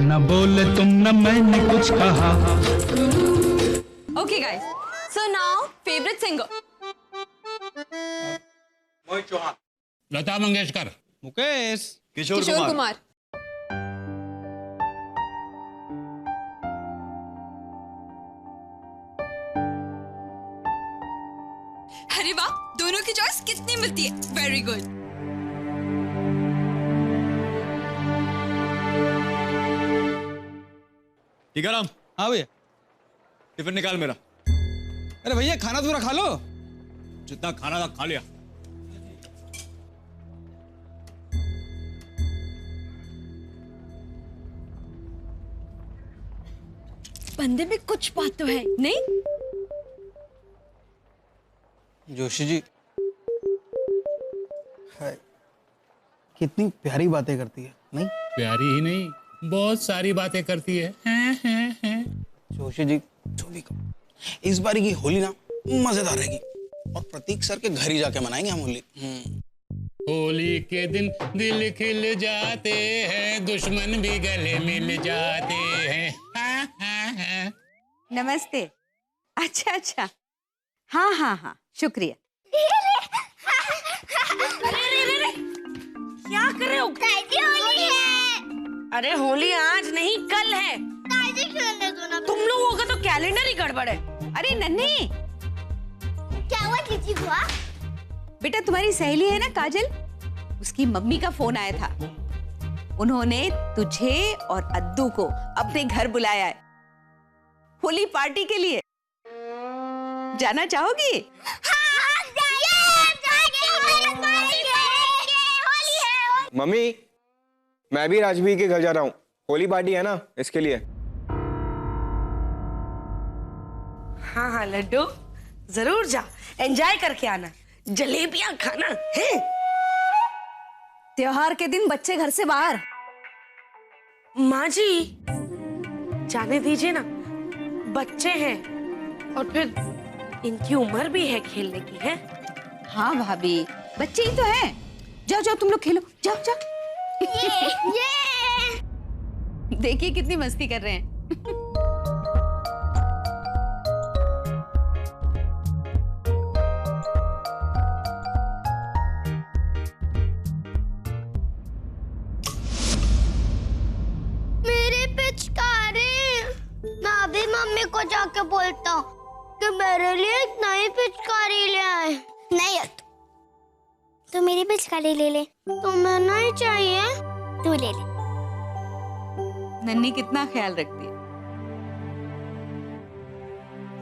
न बोले तुम न मैंने कुछ कहा। Okay guys, so now favorite singer. Mohit Chauhan, Lata Mangeshkar, Mukesh, Kishore Kumar. अरे वाह, दोनों की चॉइस कितनी मिलती है. Very good. ठीक है राम. हाँ भैया, टिफिन निकाल मेरा. अरे भैया खाना थोड़ा खा लो. जितना खाना था खा लिया. बंदे में कुछ बात तो है नहीं. जोशी जी, हाय, कितनी प्यारी बातें करती है नहीं? प्यारी ही नहीं, बहुत सारी बातें करती है. जोशी जी, जो भी कहो, इस बारी की होली ना मजेदार रहेगी और प्रतीक सर के घर ही जाके मनाएंगे हम होली. होली के दिन दिल खिल जाते हैं, दुश्मन भी गले मिल जाते हैं. नमस्ते. अच्छा अच्छा, हाँ हाँ हाँ, शुक्रिया. क्या कर रहे हो? दादी होली है. अरे होली आज नहीं कल है. दादी खेलने दो ना. तुम लोगों का तो कैलेंडर ही गड़बड़ है. अरे नन्ही, क्या हुआ जीजी हुआ? बेटा तुम्हारी सहेली है ना काजल, उसकी मम्मी का फोन आया था. उन्होंने तुझे और अद्दू को अपने घर बुलाया है होली पार्टी के लिए. जाना चाहोगी? मम्मी, मैं भी राजवीर के घर जा रहा हूँ. होली पार्टी है ना, इसके लिए. हाँ हाँ लड्डू, जरूर जा, एंजॉय करके आना, जलेबियां खाना है. त्योहार के दिन बच्चे घर से बाहर. माँ जी, जाने दीजिए ना, बच्चे हैं और फिर इनकी उम्र भी है खेलने की. है हाँ भाभी, बच्चे ही तो हैं. जाओ जाओ तुम लोग खेलो, जाओ जाओ. देखिए कितनी मस्ती कर रहे हैं. मेरी पिचकारी. मैं अभी मम्मी को जाके बोलता हूँ कि मेरे लिए एक नई पिचकारी ले आए. नहीं तो मेरी पिचकारी ले ले. तुम्हें नहीं चाहिए? तू ले ले. नन्ही कितना ख्याल रखती है.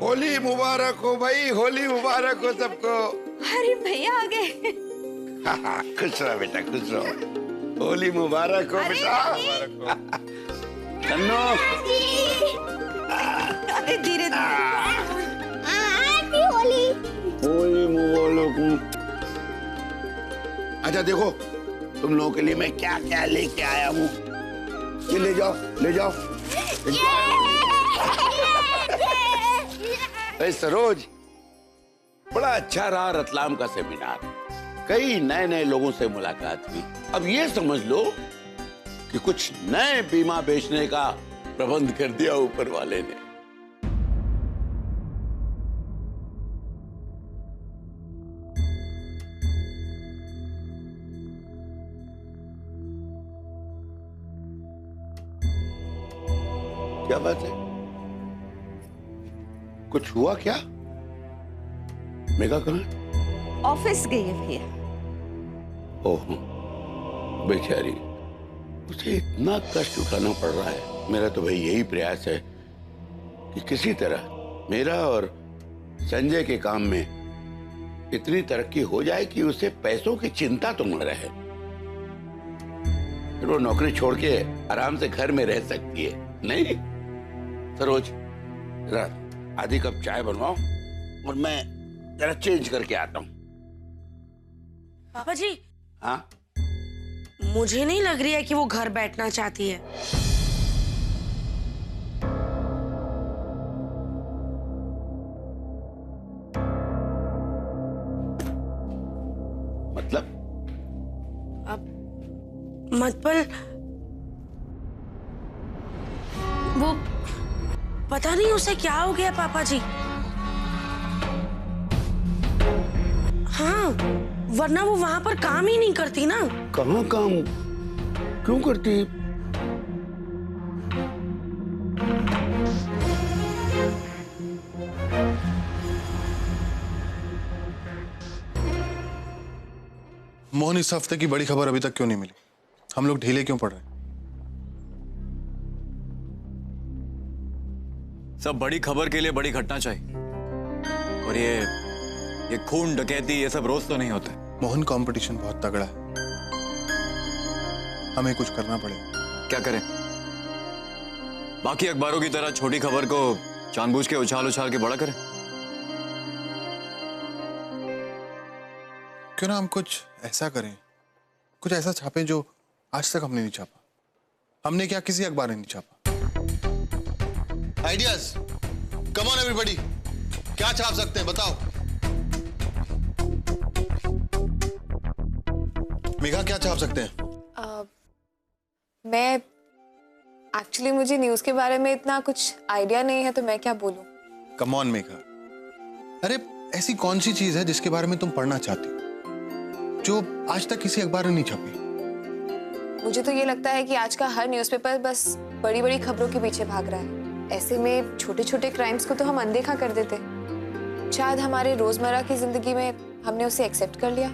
होली मुबारक हो भाई, होली मुबारक हो सबको. अरे भैया आ गए. खुश रहो बेटा, खुश रहो. होली मुबारक हो बेटा. चन्नो, अरे धीरे धीरे. होली. होली मुबारक हो. अच्छा देखो, तुम लोगों के लिए मैं क्या क्या लेके आया हूँ. ये ले जाओ, ले जाओ. सरोज, बड़ा अच्छा रहा रतलाम का सेमिनार. कई नए नए लोगों से मुलाकात हुई. अब ये समझ लो कि कुछ नए बीमा बेचने का प्रबंध कर दिया ऊपर वाले ने. क्या बात है? कुछ हुआ क्या? मेघा कहाँ है? ऑफिस गई है भैया. ओह बेचारी, उसे इतना कष्ट उठाना पड़ रहा है. मेरा तो भाई यही प्रयास है कि किसी तरह मेरा और संजय के काम में इतनी तरक्की हो जाए कि उसे पैसों की चिंता तो न रहे. फिर वो नौकरी छोड़ के आराम से घर में रह सकती है. नहीं सरोज, जरा आधी कप चाय बनवाओ और मैं जरा चेंज करके आता हूँ. पापा जी. हाँ, मुझे नहीं लग रही है कि वो घर बैठना चाहती है. मतलब मतलब वो पता नहीं उसे क्या हो गया पापा जी। हाँ, वरना वो वहां पर काम ही नहीं करती ना। कहाँ काम क्यों करती? मोहन, इस हफ्ते की बड़ी खबर अभी तक क्यों नहीं मिली? हम लोग ढीले क्यों पड़ रहे हैं? सब बड़ी खबर के लिए बड़ी घटना चाहिए, और ये खून डकैती ये सब रोज तो नहीं होते। मोहन, कंपटीशन बहुत तगड़ा है, हमें कुछ करना पड़ेगा। क्या करें? बाकी अखबारों की तरह छोटी खबर को जानबूझ के उछाल उछाल के बड़ा करें? क्यों ना हम कुछ ऐसा करें, कुछ ऐसा छापें जो आज तक हमने नहीं छापा। हमने क्या किसी अखबार ने नहीं छापा। आइडियाज, कम ऑन एवरीबॉडी, क्या छाप सकते हैं बताओ। मेघा, क्या छाप सकते हैं? मैं एक्चुअली मुझे न्यूज़ के बारे में इतना कुछ आइडिया नहीं है, तो मैं क्या बोलूं। कम ऑन मेघा, अरे ऐसी कौन सी चीज है जिसके बारे में तुम पढ़ना चाहती हो जो आज तक किसी अखबार ने नहीं छापी? मुझे तो ये लगता है कि आज का हर न्यूज़पेपर बस बड़ी बड़ी खबरों के पीछे भाग रहा है। ऐसे में छोटे छोटे क्राइम्स को तो हम अनदेखा कर देते। शायद हमारे रोजमर्रा की जिंदगी में हमने उसे एक्सेप्ट कर लिया।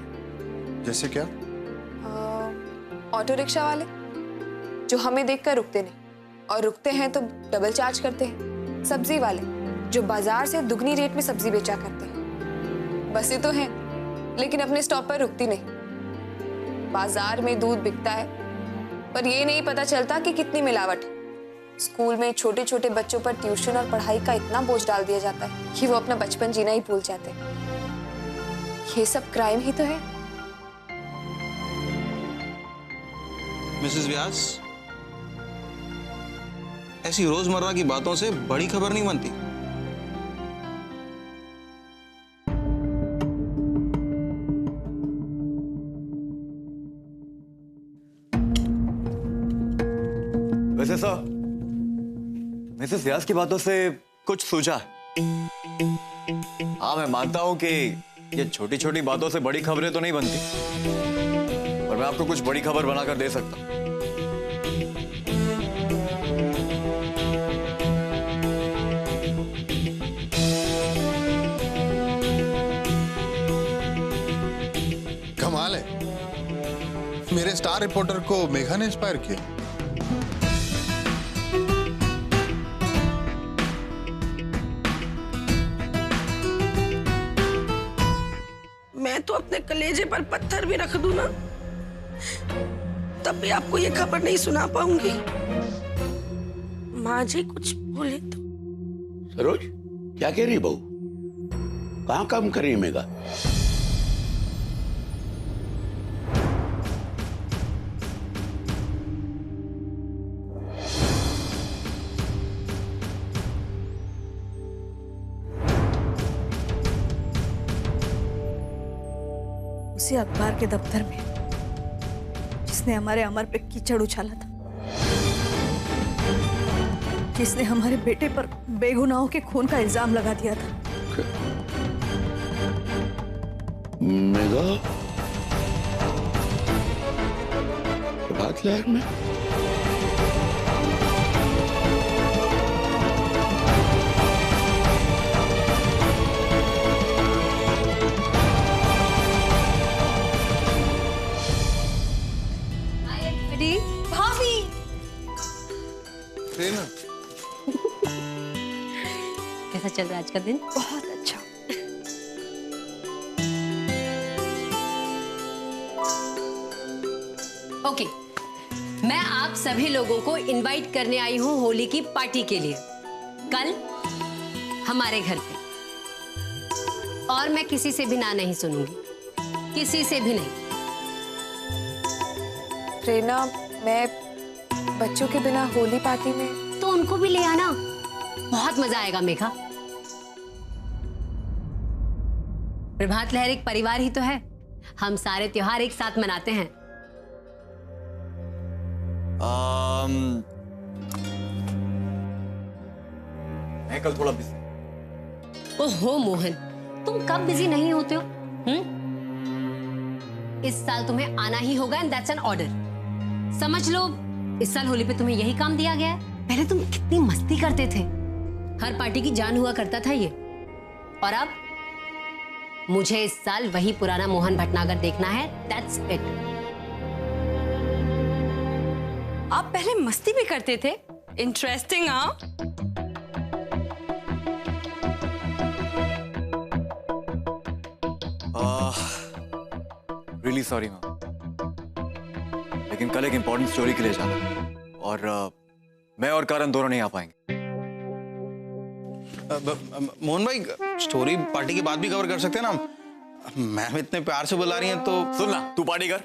जैसे क्या? ऑटो रिक्शा वाले जो हमें देखकर रुकते नहीं, और रुकते हैं तो डबल चार्ज करते हैं। सब्जी वाले जो बाजार से दुगनी रेट में सब्जी बेचा करते हैं। बसें तो हैं लेकिन अपने स्टॉप पर रुकती नहीं। बाजार में दूध बिकता है पर ये नहीं पता चलता कि कितनी मिलावट है। स्कूल में छोटे छोटे बच्चों पर ट्यूशन और पढ़ाई का इतना बोझ डाल दिया जाता है कि वो अपना बचपन जीना ही भूल जाते हैं। ये सब क्राइम ही तो है। मिसेस व्यास, ऐसी रोजमर्रा की बातों से बड़ी खबर नहीं बनती। वैसे सर, मिसेस व्यास की बातों से कुछ सूझा। हाँ, मैं मानता हूं कि ये छोटी छोटी बातों से बड़ी खबरें तो नहीं बनती, पर मैं आपको कुछ बड़ी खबर बनाकर दे सकता हूं। कमाल है, मेरे स्टार रिपोर्टर को मेघा ने इंस्पायर किया। मैं तो अपने कलेजे पर पत्थर भी रख दूं ना, तब भी आपको ये खबर नहीं सुना पाऊंगी। माँ जी कुछ बोले तो। सरोज, क्या कह रही बहू? कहाँ काम कर रही है मेघा? उसी अखबार के दफ्तर में जिसने हमारे अमर पे कीचड़ उछाला था, जिसने हमारे बेटे पर बेगुनाहों के खून का इल्जाम लगा दिया था। मेघा, प्रभात लहर में? भाभी, कैसा चल रहा है आज का दिन? बहुत अच्छा। ओके, मैं आप सभी लोगों को इनवाइट करने आई हूं होली की पार्टी के लिए, कल हमारे घर पे। और मैं किसी से भी ना नहीं सुनूंगी, किसी से भी नहीं। प्रेरणा, मैं बच्चों के बिना होली पार्टी में। तो उनको भी ले आना, बहुत मजा आएगा मेघा। प्रभात लहर एक परिवार ही तो है, हम सारे त्योहार एक साथ मनाते हैं। मैं कल थोड़ा बिजी। ओहो मोहन, तुम कब बिजी नहीं होते हो? इस साल तुम्हें आना ही होगा एंड दैट्स एन ऑर्डर। समझ लो इस साल होली पे तुम्हें यही काम दिया गया है। पहले तुम कितनी मस्ती करते थे, हर पार्टी की जान हुआ करता था ये, और अब मुझे इस साल वही पुराना मोहन भटनागर देखना है। That's it. आप पहले मस्ती भी करते थे? इंटरेस्टिंग। हाँ, रियली सॉरी मैम, लेकिन कल एक इंपॉर्टेंट स्टोरी के लिए जाना है और मैं और करण दोनों नहीं आ पाएंगे। मोहन भाई, स्टोरी पार्टी के बाद भी कवर कर सकते हैं ना। मैम इतने प्यार से बुला रही हैं तो। सुन ना, तू पार्टी कर,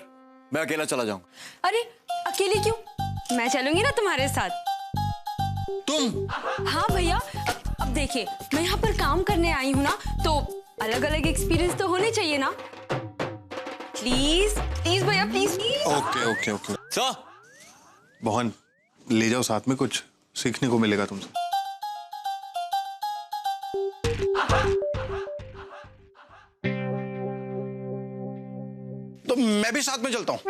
मैं अकेला चला जाऊंगा। अरे अकेले क्यों? मैं चलूंगी ना तुम्हारे साथ। तुम? हाँ भैया, अब देखिए मैं यहाँ पर काम करने आई हूँ ना, तो अलग अलग एक्सपीरियंस तो होने चाहिए ना। प्लीज प्लीज भैया, please. Okay okay okay sir. Mohan, ले जाओ साथ में, कुछ सीखने को मिलेगा तुमसे। तो मैं भी साथ में चलता हूँ।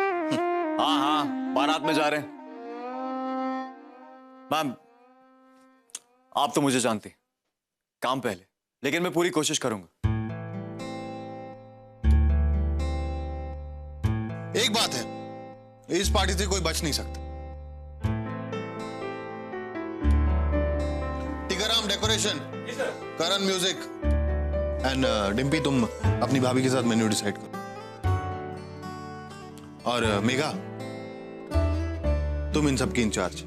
हाँ हाँ, बारात में जा रहे हैं। मैम आप तो मुझे जानती, काम पहले, लेकिन मैं पूरी कोशिश करूंगा। एक बात है, इस पार्टी से कोई बच नहीं सकता। Tikaram decoration, Karan music and Dimpy तुम अपनी भाभी के साथ मेन्यू डिसाइड करो। और मेघा, तुम इन सब की इंचार्ज।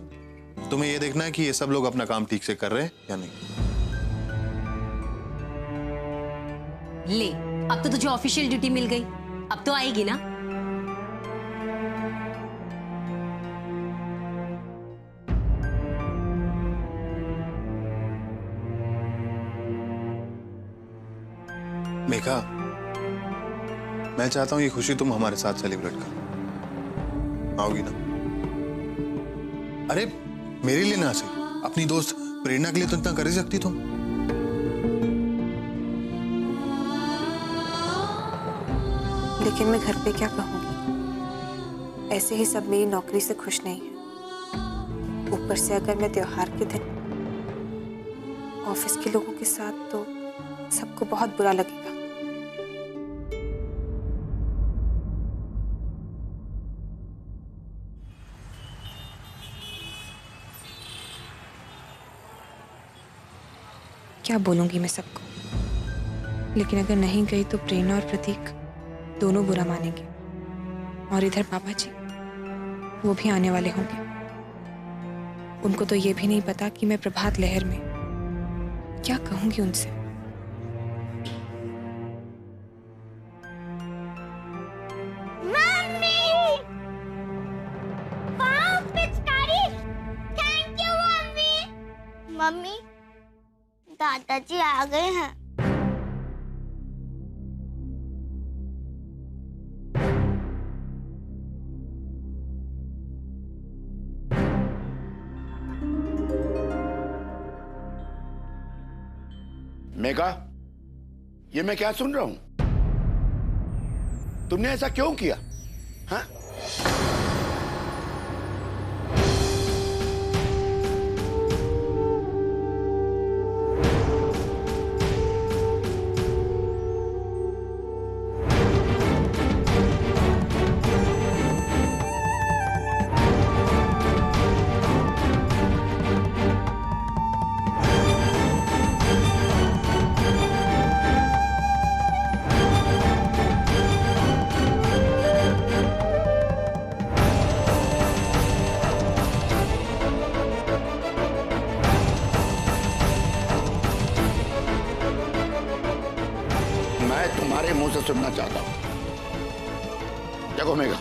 तुम्हें यह देखना है कि ये सब लोग अपना काम ठीक से कर रहे हैं या नहीं। ले, अब तो तुझे ऑफिशियल ड्यूटी मिल गई, अब तो आएगी ना। मेघा, मैं चाहता हूं ये खुशी तुम हमारे साथ सेलिब्रेट करो। आओगी ना? अरे मेरे लिए ना सही, अपनी दोस्त प्रेरणा के लिए तो इतना कर ही सकती तुम। लेकिन मैं घर पे क्या कहूँगी? ऐसे ही सब मेरी नौकरी से खुश नहीं है। ऊपर से अगर मैं त्योहार के दिन ऑफिस के लोगों के साथ, तो सबको बहुत बुरा लगेगा। क्या बोलूंगी मैं सबको? लेकिन अगर नहीं गई तो प्रेरणा और प्रतीक दोनों बुरा मानेंगे, और इधर पापा जी, वो भी आने वाले होंगे। उनको तो ये भी नहीं पता कि मैं प्रभात लहर में क्या कहूंगी उनसे। मम्मी! वाह, पिचकारी! Thank you mummy. मम्मी, दादाजी आ गए हैं। मेघा, ये मैं क्या सुन रहा हूं? तुमने ऐसा क्यों किया? हाँ? तुम्हारे मुंह से सुनना चाहता हूं। देखो मेघा,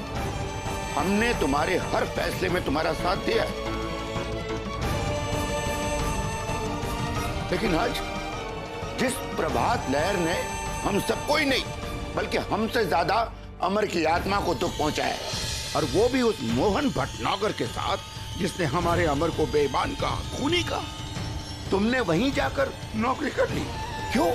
हमने तुम्हारे हर फैसले में तुम्हारा साथ दिया है, लेकिन आज जिस प्रभात लहर ने हम सबको ही नहीं बल्कि हमसे ज्यादा अमर की आत्मा को दुख पहुंचाया, और वो भी उस मोहन भटनागर के साथ जिसने हमारे अमर को बेईमान कहा, खूनी कहा, तुमने वहीं जाकर नौकरी कर ली। क्यों?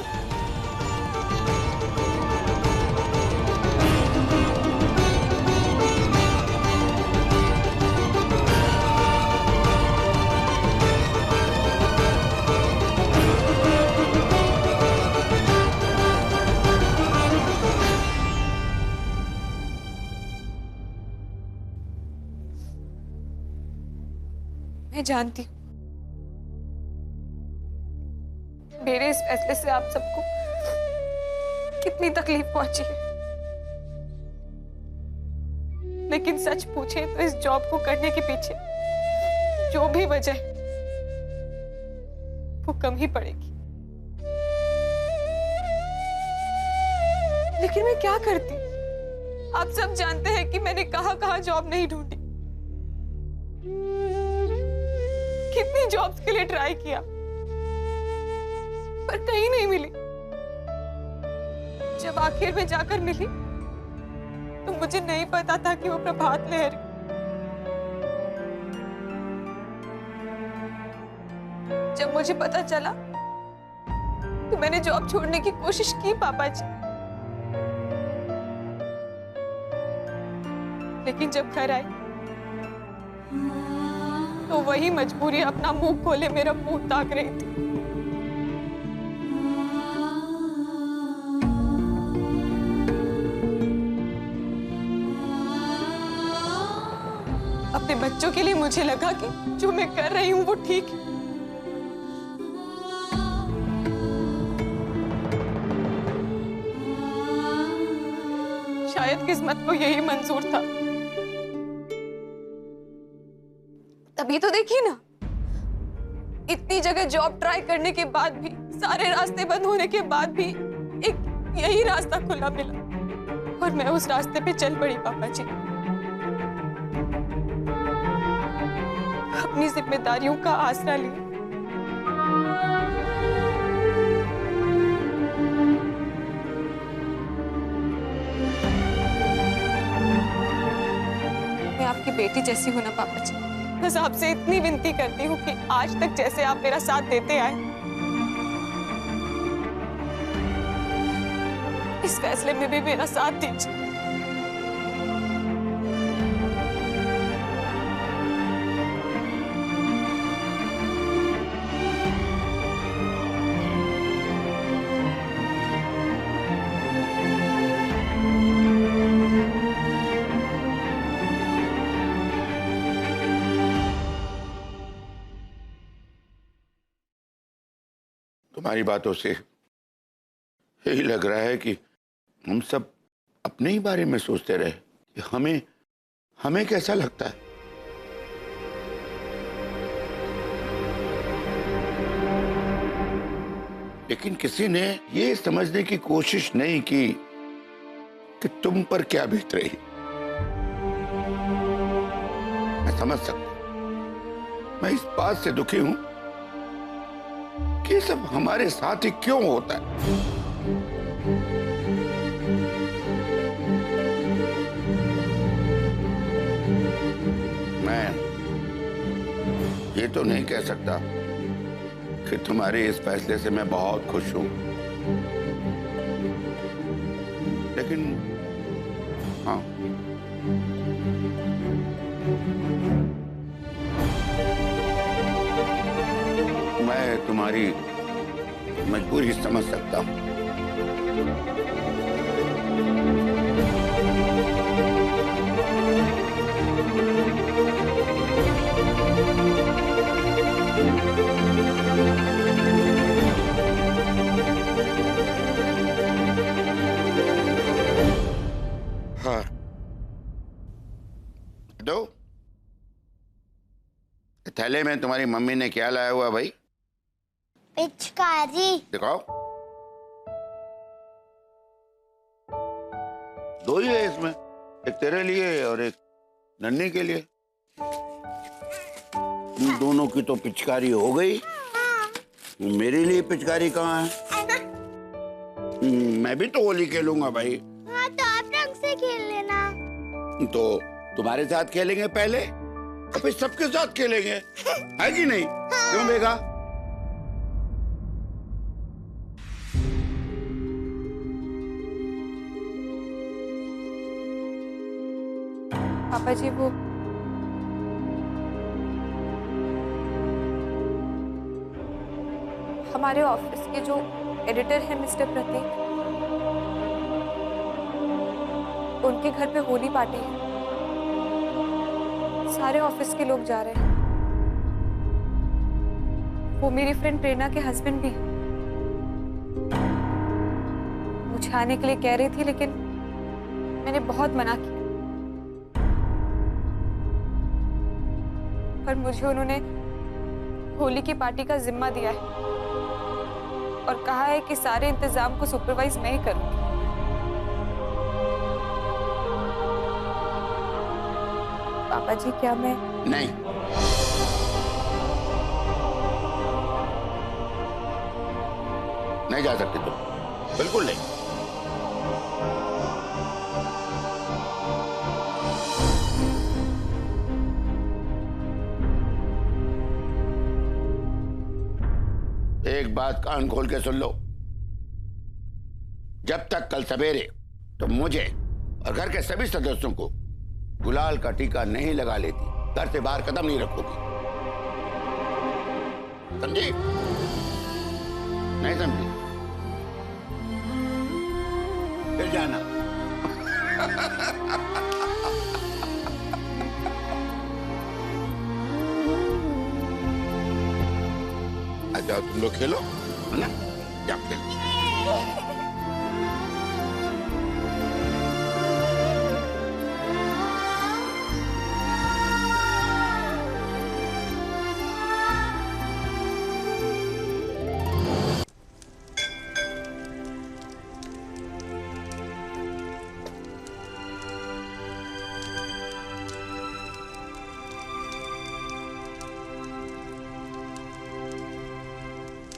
मैं जानती हूँ मेरे इस फैसले से आप सबको कितनी तकलीफ पहुंची है, लेकिन सच पूछे तो इस जॉब को करने के पीछे जो भी वजह है वो कम ही पड़ेगी। लेकिन मैं क्या करती? आप सब जानते हैं कि मैंने कहां जॉब नहीं ढूंढी, कितनी जॉब्स के लिए ट्राई किया पर कहीं नहीं मिली। जब आखिर में जाकर मिली तो मुझे नहीं पता था कि वो प्रभात लहरी। जब मुझे पता चला तो मैंने जॉब छोड़ने की कोशिश की पापा जी, लेकिन जब घर आई तो वही मजबूरी अपना मुंह खोले मेरा मुंह ताक रही थी। अपने बच्चों के लिए मुझे लगा कि जो मैं कर रही हूं वो ठीक है। शायद किस्मत को यही मंजूर था। तभी तो देखिए ना, इतनी जगह जॉब ट्राई करने के बाद भी, सारे रास्ते बंद होने के बाद भी एक यही रास्ता खुला मिला और मैं उस रास्ते पे चल पड़ी पापा जी। अपनी जिम्मेदारियों का आसरा लिया। मैं आपकी बेटी जैसी हूं ना पापा जी, बस आपसे इतनी विनती करती हूँ कि आज तक जैसे आप मेरा साथ देते आए, इस फैसले में भी मेरा साथ दीजिए। तुम्हारी बातों से यही लग रहा है कि हम सब अपने ही बारे में सोचते रहे कि हमें कैसा लगता है। लेकिन किसी ने ये समझने की कोशिश नहीं की कि तुम पर क्या बीत रही। मैं समझ सकता, मैं इस बात से दुखी हूं कि ये सब हमारे साथ ही क्यों होता है। मैं ये तो नहीं कह सकता कि तुम्हारे इस फैसले से मैं बहुत खुश हूं, लेकिन हाँ, मैं तुम्हारी मजबूरी समझ सकता हूं। हाँ, दो थैले में तुम्हारी मम्मी ने क्या लाया हुआ भाई? पिचकारी। दिखाओ। दो ही है इसमें, एक तेरे लिए और एक नन्ही के लिए। तुम दोनों की तो पिचकारी हो गई। मेरे लिए पिचकारी कहाँ है? मैं भी तो होली खेलूंगा भाई। हाँ तो आप रंग से खेल लेना। तो तुम्हारे साथ खेलेंगे पहले और फिर सबके साथ खेलेंगे, है कि नहीं? क्यों बेगा? पापा जी वो हमारे ऑफिस के जो एडिटर हैं मिस्टर प्रतीक, उनके घर पे होली पार्टी है। सारे ऑफिस के लोग जा रहे हैं। वो मेरी फ्रेंड प्रेरणा के हस्बैंड भी हैं। मुझे आने के लिए कह रही थी लेकिन मैंने बहुत मना किया। पर मुझे उन्होंने होली की पार्टी का जिम्मा दिया है और कहा है कि सारे इंतजाम को सुपरवाइज मैं ही करूंगी। पापा जी क्या मैं नहीं, नहीं जा सकती तुम, बिल्कुल नहीं। एक बात कान खोल के सुन लो, जब तक कल सवेरे तो मुझे और घर के सभी सदस्यों को गुलाल का टीका नहीं लगा लेती, घर से बाहर कदम नहीं रखोगी, समझी? नहीं समझी? फिर जाना। जाओ तुम लोग खेलो, है ना? जाओ खेलो।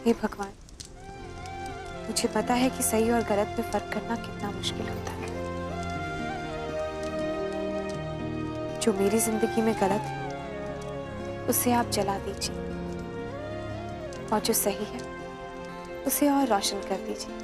हे भगवान, मुझे पता है कि सही और गलत में फर्क करना कितना मुश्किल होता है। जो मेरी जिंदगी में गलत है उसे आप जला दीजिए और जो सही है उसे और रोशन कर दीजिए।